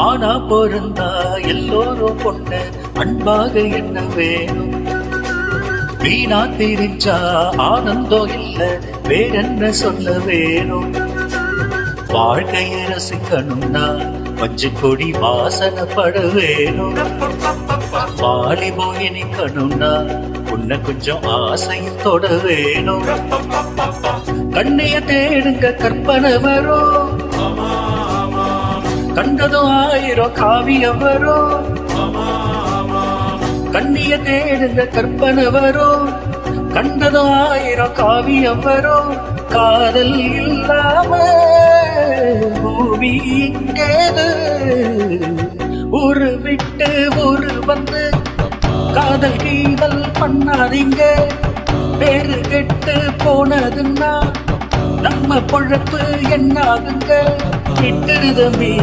ஆனா பொருந்தா எல்லோரும் பொண்ணு அன்பாக என்ன வேணும்? வீணா தெரிஞ்சா ஆனந்தம் இல்ல வேறென்ன சொல்ல வேணும்? வாழ்க்கையை ரசிக்கணும்னா மஞ்சு கொடி வாசனைப்பட வேணும். வாலிபோ இனிக்கணும்னா உன்னை கொஞ்சம் ஆசையும் தொட வேணும். கண்ணைய தேடுங்க கற்பனை வரும், கண்டதும் 1000 காவியம் வரும். கண்ணிய தேடுங்க கற்பனை வரும், கண்டதும் 1000 காவியம் வரும். காதல் இல்லாம பூமி இங்கேது, ஊரு விட்டு ஊரு வந்து காதல் கீதல் பண்ணாதீங்க. பேரு கெட்டு போனதுன்னா நம்ம பொழப்பு என்னாகுங்க? விட்டுருதமே.